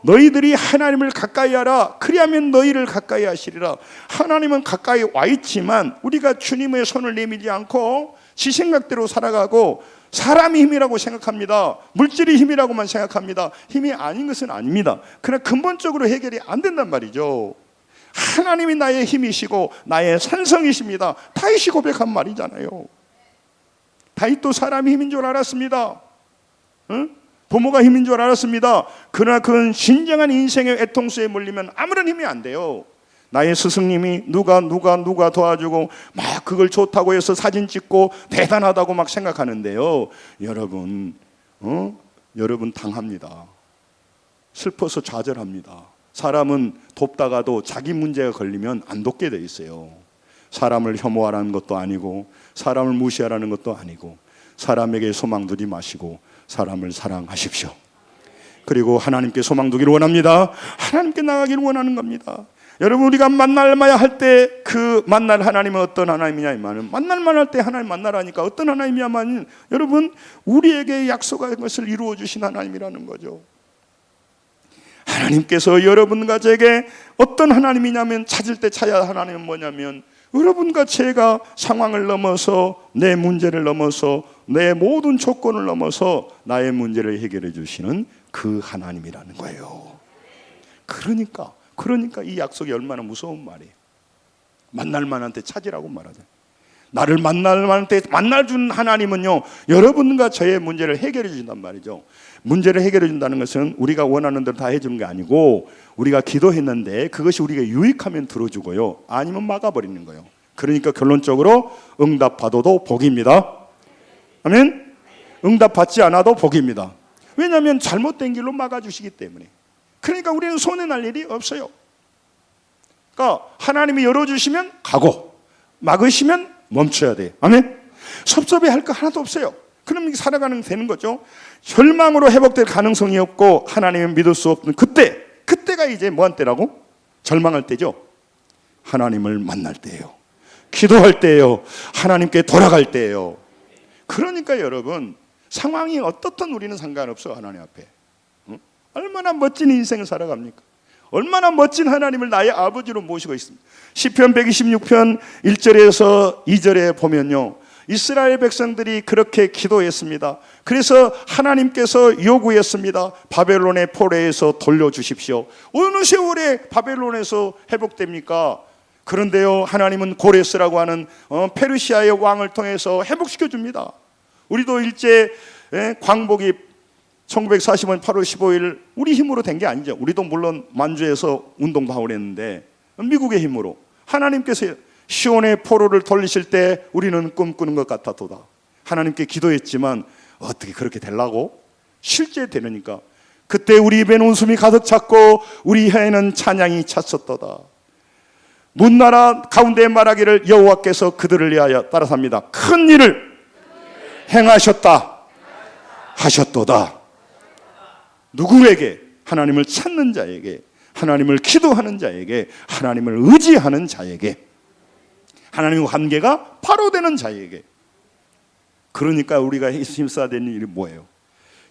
너희들이 하나님을 가까이 하라. 그리하면 너희를 가까이 하시리라. 하나님은 가까이 와 있지만 우리가 주님의 손을 내밀지 않고 지 생각대로 살아가고 사람이 힘이라고 생각합니다. 물질이 힘이라고만 생각합니다. 힘이 아닌 것은 아닙니다. 그러나 근본적으로 해결이 안 된단 말이죠. 하나님이 나의 힘이시고 나의 산성이십니다. 다윗이 고백한 말이잖아요. 다윗도 사람이 힘인 줄 알았습니다. 부모가 힘인 줄 알았습니다. 그러나 그건 진정한 인생의 애통수에 몰리면 아무런 힘이 안 돼요. 나의 스승님이 누가 도와주고 막 그걸 좋다고 해서 사진 찍고 대단하다고 막 생각하는데요, 여러분 여러분 당합니다. 슬퍼서 좌절합니다. 사람은 돕다가도 자기 문제가 걸리면 안 돕게 돼 있어요. 사람을 혐오하라는 것도 아니고 사람을 무시하라는 것도 아니고 사람에게 소망 두지 마시고 사람을 사랑하십시오. 그리고 하나님께 소망 두기를 원합니다. 하나님께 나가기를 원하는 겁니다. 여러분, 우리가 만날만야 할 때 그 만날 하나님은 어떤 하나님이냐면, 만날만 할 때 하나님 만나라니까 어떤 하나님이냐면, 여러분, 우리에게 약속한 것을 이루어 주신 하나님이라는 거죠. 하나님께서 여러분과 제게 어떤 하나님이냐면, 찾을 때 찾아야 할 하나님은 뭐냐면, 여러분과 제가 상황을 넘어서 내 문제를 넘어서 내 모든 조건을 넘어서 나의 문제를 해결해 주시는 그 하나님이라는 거예요. 그러니까 이 약속이 얼마나 무서운 말이에요. 만날 만한테 찾으라고 말하죠. 나를 만날 만한테 만나준 하나님은요, 여러분과 저의 문제를 해결해 준단 말이죠. 문제를 해결해 준다는 것은 우리가 원하는 대로 다 해주는 게 아니고, 우리가 기도했는데 그것이 우리가 유익하면 들어주고요, 아니면 막아버리는 거예요. 그러니까 결론적으로 응답받아도 복입니다. 아멘? 응답받지 않아도 복입니다. 왜냐하면 잘못된 길로 막아주시기 때문에. 그러니까 우리는 손해날 일이 없어요. 그러니까 하나님이 열어주시면 가고 막으시면 멈춰야 돼요. 아멘? 섭섭해할 거 하나도 없어요. 그럼 살아가는 되는 거죠. 절망으로 회복될 가능성이 없고 하나님을 믿을 수 없는 그때가 이제 뭐한 때라고? 절망할 때죠. 하나님을 만날 때예요. 기도할 때예요. 하나님께 돌아갈 때예요. 그러니까 여러분, 상황이 어떻든 우리는 상관없어. 하나님 앞에 얼마나 멋진 인생을 살아갑니까? 얼마나 멋진 하나님을 나의 아버지로 모시고 있습니다. 시편 126편 1절에서 2절에 보면요, 이스라엘 백성들이 그렇게 기도했습니다. 그래서 하나님께서 요구했습니다. 바벨론의 포로에서 돌려주십시오. 어느 세월에 바벨론에서 회복됩니까? 그런데요, 하나님은 고레스라고 하는 페르시아의 왕을 통해서 회복시켜 줍니다. 우리도 일제 광복이 1945년 8월 15일 우리 힘으로 된 게 아니죠. 우리도 물론 만주에서 운동도 하고 그랬는데, 미국의 힘으로 하나님께서 시온의 포로를 돌리실 때 우리는 꿈꾸는 것 같았도다. 하나님께 기도했지만 어떻게 그렇게 되려고? 실제 되니까 그때 우리 입에는 웃음이 가득 찼고 우리 혀에는 찬양이 찼었도다. 문나라 가운데 말하기를 여호와께서 그들을 위하여 따라삽니다. 큰 일을 행하셨다 하셨도다. 누구에게? 하나님을 찾는 자에게, 하나님을 기도하는 자에게, 하나님을 의지하는 자에게, 하나님과 관계가 바로 되는 자에게. 그러니까 우리가 힘써야 되는 일이 뭐예요?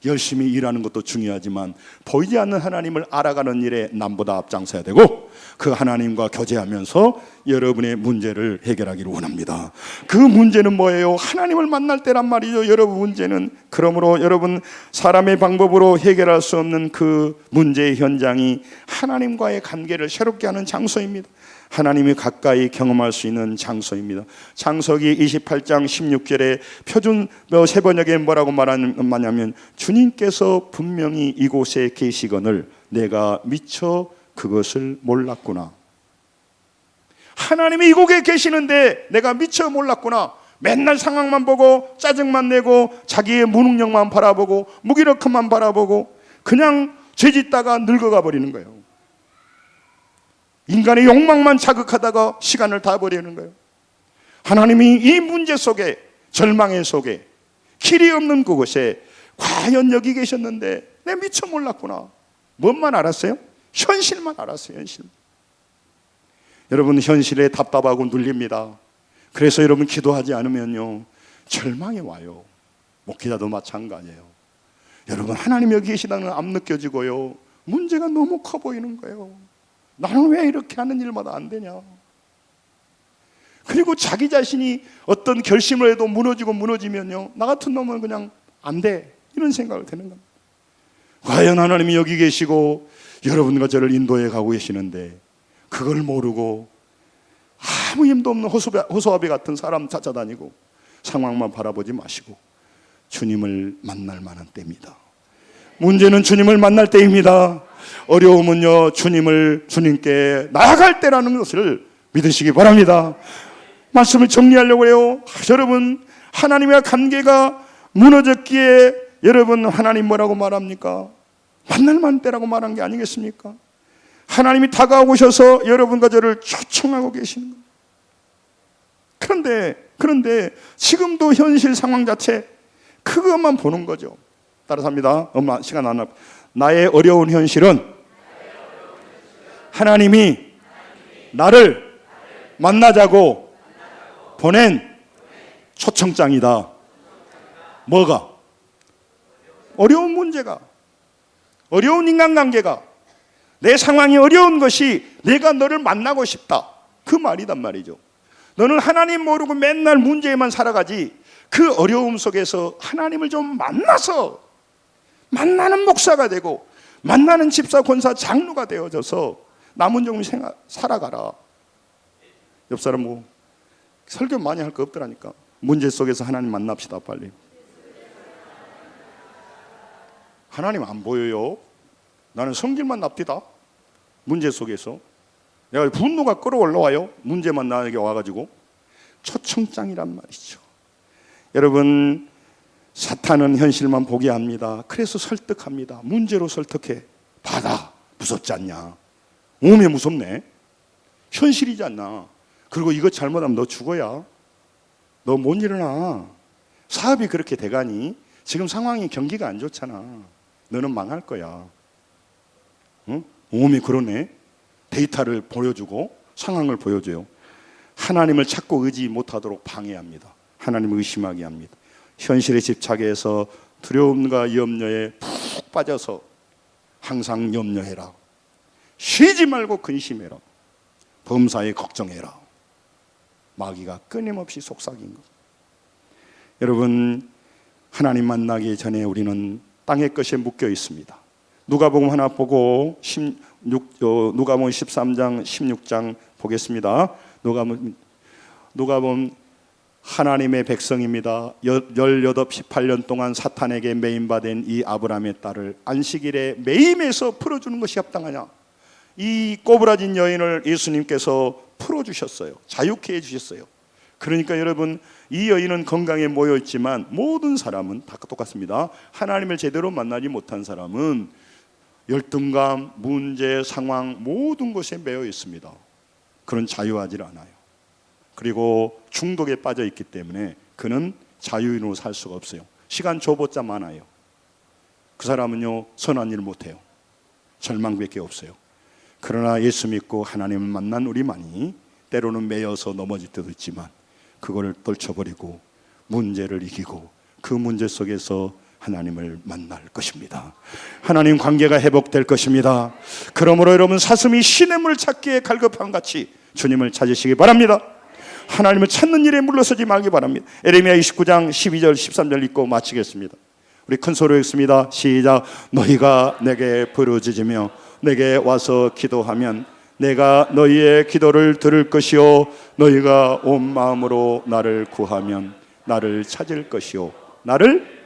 열심히 일하는 것도 중요하지만 보이지 않는 하나님을 알아가는 일에 남보다 앞장서야 되고, 그 하나님과 교제하면서 여러분의 문제를 해결하기를 원합니다. 그 문제는 뭐예요? 하나님을 만날 때란 말이죠. 여러분 문제는. 그러므로 여러분 사람의 방법으로 해결할 수 없는 그 문제의 현장이 하나님과의 관계를 새롭게 하는 장소입니다. 하나님이 가까이 경험할 수 있는 장소입니다. 창세기 28장 16절에 표준 세 번역에 뭐라고 말하냐면 주님께서 분명히 이곳에 계시거늘 내가 미처 그것을 몰랐구나. 하나님이 이곳에 계시는데 내가 미처 몰랐구나. 맨날 상황만 보고 짜증만 내고 자기의 무능력만 바라보고 무기력함만 바라보고 그냥 죄짓다가 늙어가 버리는 거예요. 인간의 욕망만 자극하다가 시간을 다 버리는 거예요. 하나님이 이 문제 속에, 절망의 속에, 길이 없는 그곳에 과연 여기 계셨는데 내가 미처 몰랐구나. 뭔만 알았어요? 현실만 알았어요. 현실. 여러분 현실에 답답하고 눌립니다. 그래서 여러분 기도하지 않으면요 절망이 와요. 목회자도 마찬가지예요. 여러분 하나님 여기 계시다는 안 느껴지고요 문제가 너무 커 보이는 거예요. 나는 왜 이렇게 하는 일마다 안 되냐. 그리고 자기 자신이 어떤 결심을 해도 무너지면요 나 같은 놈은 그냥 안 돼 이런 생각을 드는 겁니다. 과연 하나님이 여기 계시고 여러분과 저를 인도해 가고 계시는데 그걸 모르고 아무 힘도 없는 호소아비 같은 사람 찾아다니고 상황만 바라보지 마시고 주님을 만날 만한 때입니다. 문제는 주님을 만날 때입니다. 어려움은요 주님께 나아갈 때라는 것을 믿으시기 바랍니다. 말씀을 정리하려고 해요. 여러분 하나님과 관계가 무너졌기에 여러분 하나님 뭐라고 말합니까? 만날 만한 때라고 말한 게 아니겠습니까? 하나님이 다가오셔서 여러분과 저를 초청하고 계시는 거예요. 그런데 지금도 현실 상황 자체 그것만 보는 거죠. 따라서 합니다. 엄마 시간 안 나. 나의 어려운 현실은 하나님이 나를 만나자고 보낸 초청장이다. 뭐가? 어려운 문제가, 어려운 인간관계가, 내 상황이 어려운 것이 내가 너를 만나고 싶다. 그 말이단 말이죠. 너는 하나님 모르고 맨날 문제에만 살아가지 그 어려움 속에서 하나님을 좀 만나서 만나는 목사가 되고 만나는 집사, 권사, 장로가 되어져서 남은 종일 살아가라. 옆 사람 뭐 설교 많이 할 거 없더라니까. 문제 속에서 하나님 만납시다 빨리. 하나님 안 보여요. 나는 성질만 납디다. 문제 속에서 내가 분노가 끌어올라와요. 문제만 나에게 와가지고. 초청장이란 말이죠. 여러분 사탄은 현실만 보게 합니다. 그래서 설득합니다. 문제로 설득해. 받아. 무섭지 않냐. 몸에 무섭네. 현실이지 않나. 그리고 이거 잘못하면 너 죽어야. 너 못 일어나. 사업이 그렇게 돼가니 지금 상황이 경기가 안 좋잖아. 너는 망할 거야. 응? 몸이 그러네. 데이터를 보여주고 상황을 보여줘요. 하나님을 찾고 의지 못하도록 방해합니다. 하나님을 의심하게 합니다. 현실에 집착해서 두려움과 염려에 푹 빠져서 항상 염려해라. 쉬지 말고 근심해라. 범사에 걱정해라. 마귀가 끊임없이 속삭인 것. 여러분 하나님 만나기 전에 우리는 땅의 것에 묶여 있습니다. 누가복음 하나 보고 누가복음 13장 16장 보겠습니다. 누가복음 하나님의 백성입니다. 18년 동안 사탄에게 매임받은 이 아브라함의 딸을 안식일에 매임해서 풀어주는 것이 합당하냐. 이 꼬부라진 여인을 예수님께서 풀어주셨어요. 자유케 해주셨어요. 그러니까 여러분 이 여인은 건강에 모여있지만 모든 사람은 다 똑같습니다. 하나님을 제대로 만나지 못한 사람은 열등감, 문제, 상황 모든 것에 매여 있습니다. 그런 자유하지 않아요. 그리고 중독에 빠져 있기 때문에 그는 자유인으로 살 수가 없어요. 시간 줘봤자 많아요. 그 사람은요 선한 일 못해요. 절망밖에 없어요. 그러나 예수 믿고 하나님을 만난 우리만이 때로는 매여서 넘어질 때도 있지만 그거를 떨쳐버리고 문제를 이기고 그 문제 속에서 하나님을 만날 것입니다. 하나님 관계가 회복될 것입니다. 그러므로 여러분 사슴이 시냇물 찾기에 갈급한 같이 주님을 찾으시기 바랍니다. 하나님을 찾는 일에 물러서지 말기 바랍니다. 에레미야 29장 12절 13절 읽고 마치겠습니다. 우리 큰 소리로 읽습니다. 시작. 너희가 내게 부르짖으며 내게 와서 기도하면 내가 너희의 기도를 들을 것이요 너희가 온 마음으로 나를 구하면 나를 찾을 것이요 나를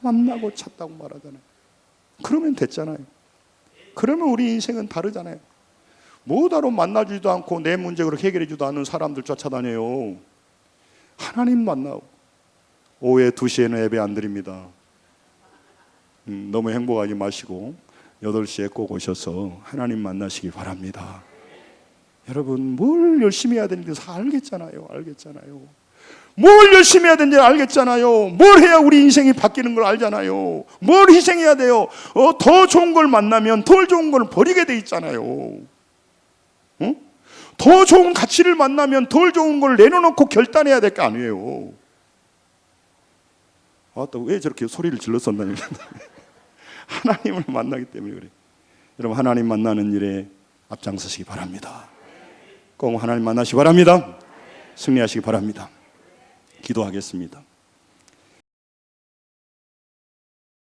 만나고 찾다고 말하잖아요. 그러면 됐잖아요. 그러면 우리 인생은 다르잖아요. 뭐다로 만나주지도 않고 내 문제 그렇게 해결해주지도 않는 사람들 쫓아다녀요. 하나님 만나고 오후에 2시에는 예배 안 드립니다. 너무 행복하지 마시고 8시에 꼭 오셔서 하나님 만나시기 바랍니다. 여러분 뭘 열심히 해야 되는지 알겠잖아요. 뭘 열심히 해야 되는지 알겠잖아요. 뭘 해야 우리 인생이 바뀌는 걸 알잖아요. 뭘 희생해야 돼요. 더 좋은 걸 만나면 더 좋은 걸 버리게 돼 있잖아요. 더 좋은 가치를 만나면 더 좋은 걸 내려놓고 결단해야 될 거 아니에요. 또 왜 저렇게 소리를 질렀었나요? 하나님을 만나기 때문에 그래. 여러분 하나님 만나는 일에 앞장서시기 바랍니다. 꼭 하나님 만나시기 바랍니다. 승리하시기 바랍니다. 기도하겠습니다.